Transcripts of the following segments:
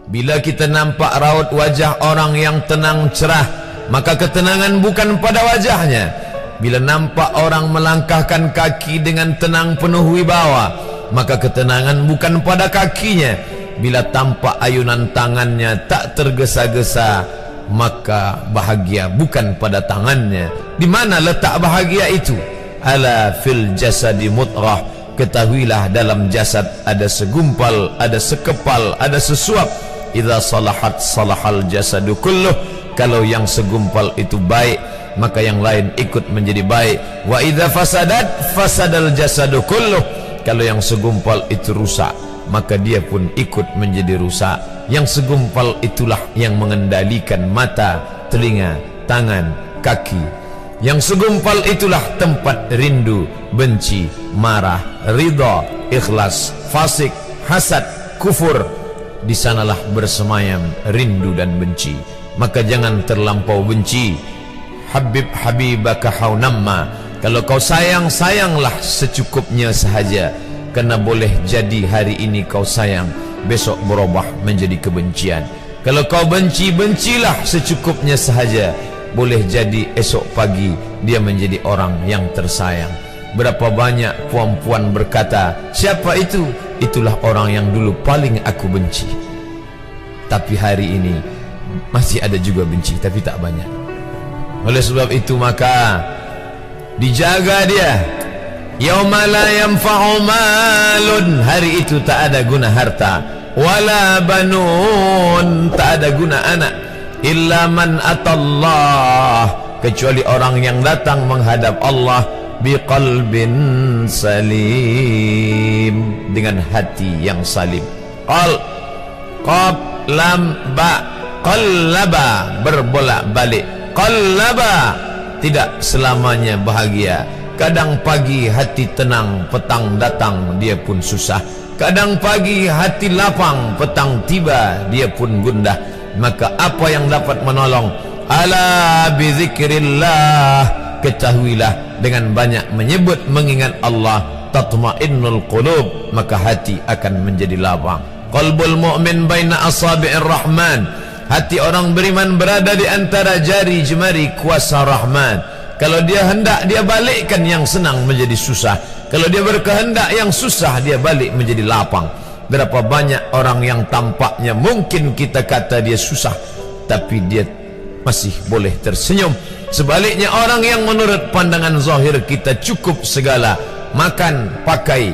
Bila kita nampak raut wajah orang yang tenang cerah, maka ketenangan bukan pada wajahnya. Bila nampak orang melangkahkan kaki dengan tenang penuh wibawa, maka ketenangan bukan pada kakinya. Bila tampak ayunan tangannya tak tergesa-gesa, maka bahagia bukan pada tangannya. Di mana letak bahagia itu? Ala fil jasadi mutrah. Ketahuilah dalam jasad ada segumpal, ada sekepal, ada sesuap. Idza salahat salahal jasadu kulluh. Kalau yang segumpal itu baik, maka yang lain ikut menjadi baik. Wa idza fasadat fasadal jasadu kulluh. Kalau yang segumpal itu rusak, maka dia pun ikut menjadi rusak. Yang segumpal itulah yang mengendalikan mata, telinga, tangan, kaki. Yang segumpal itulah tempat rindu, benci, marah, ridha, ikhlas, fasik, hasad, kufur. Di sanalah bersemayam rindu dan benci. Maka jangan terlampau benci. Habib habibaka haunamma. Kalau kau sayang, sayanglah secukupnya sahaja. Karena boleh jadi hari ini kau sayang, besok berubah menjadi kebencian. Kalau kau benci, bencilah secukupnya sahaja. Boleh jadi esok pagi dia menjadi orang yang tersayang. Berapa banyak puan-puan berkata, siapa itu? Itulah orang yang dulu paling aku benci. Tapi hari ini masih ada juga benci, tapi tak banyak. Oleh sebab itu maka dijaga dia. Yauma la yanfa'u malun. Hari itu tak ada guna harta, wala banun, tak ada guna anak, illa man atallah, kecuali orang yang datang menghadap Allah biqalbin salim, dengan hati yang salim. Qaf lam ba, qallaba, berbolak-balik. Qallaba, tidak selamanya bahagia. Kadang pagi hati tenang, petang datang dia pun susah. Kadang pagi hati lapang, petang tiba dia pun gundah. Maka apa yang dapat menolong? Ala bizikrillah, ketahuilah dengan banyak menyebut mengingat Allah, tatmainnul qulub, maka hati akan menjadi lapang. Qalbul mu'min baina asabi'ir rahman, hati orang beriman berada di antara jari jemari kuasa Rahman. Kalau dia hendak, dia balikkan yang senang menjadi susah. Kalau dia berkehendak yang susah, dia balik menjadi lapang. Berapa banyak orang yang tampaknya mungkin kita kata dia susah, tapi dia masih boleh tersenyum. Sebaliknya orang yang menurut pandangan zahir kita cukup segala, makan, pakai,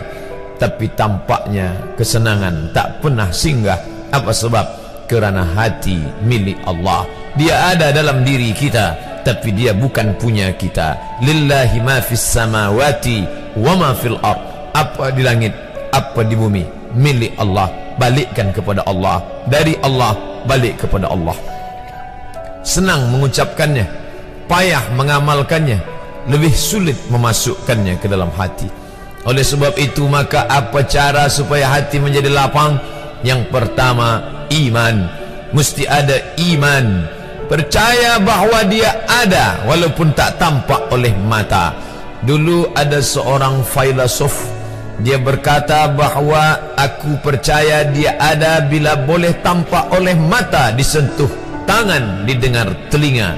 tapi tampaknya kesenangan tak pernah singgah. Apa sebab? Kerana hati milik Allah. Dia ada dalam diri kita, tapi dia bukan punya kita. Lillahi ma fis samawati wa ma fil ard. Apa di langit, apa di bumi, milik Allah. Balikkan kepada Allah. Dari Allah, balik kepada Allah. Senang mengucapkannya, payah mengamalkannya, lebih sulit memasukkannya ke dalam hati. Oleh sebab itu maka apa cara supaya hati menjadi lapang? Yang pertama, iman. Mesti ada iman. Percaya bahawa dia ada walaupun tak tampak oleh mata. Dulu ada seorang filosof, dia berkata bahawa aku percaya dia ada bila boleh tampak oleh mata, disentuh tangan, didengar telinga.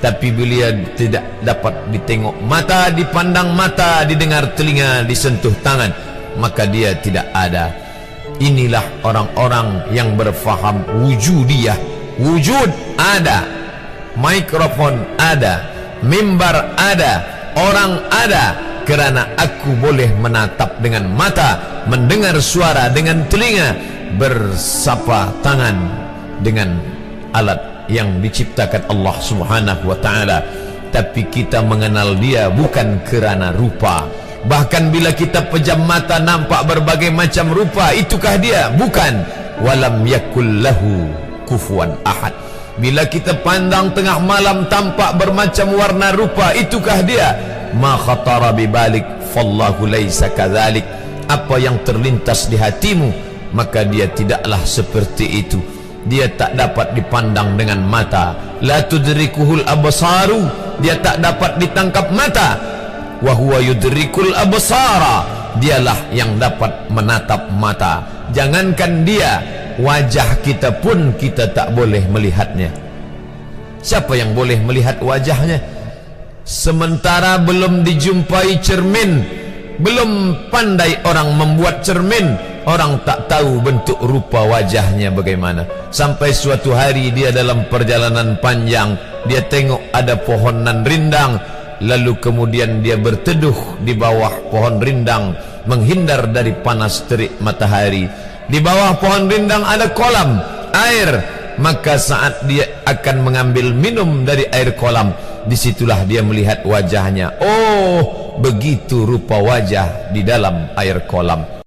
Tapi bila tidak dapat ditengok mata, dipandang mata, didengar telinga, disentuh tangan, maka dia tidak ada. Inilah orang-orang yang berfaham wujudiyah. Wujud ada, mikrofon ada, mimbar ada, orang ada, kerana aku boleh menatap dengan mata, mendengar suara dengan telinga, bersapa tangan dengan alat yang diciptakan Allah Subhanahu wa ta'ala. Tapi kita mengenal dia bukan kerana rupa. Bahkan bila kita pejam mata nampak berbagai macam rupa, itukah dia? Bukan. Walam yakul lahu kufuwan ahad. Bila kita pandang tengah malam tampak bermacam warna rupa, itukah dia? Ma khatara bibalik fallahu laisa kadzalik. Apa yang terlintas di hatimu, maka dia tidaklah seperti itu. Dia tak dapat dipandang dengan mata. La tudrikuhul absaru, dia tak dapat ditangkap mata. Wa huwa yudrikul absara, dialah yang dapat menatap mata. Jangankan dia, wajah kita pun kita tak boleh melihatnya. Siapa yang boleh melihat wajahnya? Sementara belum dijumpai cermin, belum pandai orang membuat cermin, orang tak tahu bentuk rupa wajahnya bagaimana. Sampai suatu hari dia dalam perjalanan panjang, dia tengok ada pohonan rindang, lalu kemudian dia berteduh di bawah pohon rindang, menghindar dari panas terik matahari. Di bawah pohon rindang ada kolam air, maka saat dia akan mengambil minum dari air kolam, disitulah dia melihat wajahnya. Oh, begitu rupa wajah di dalam air kolam.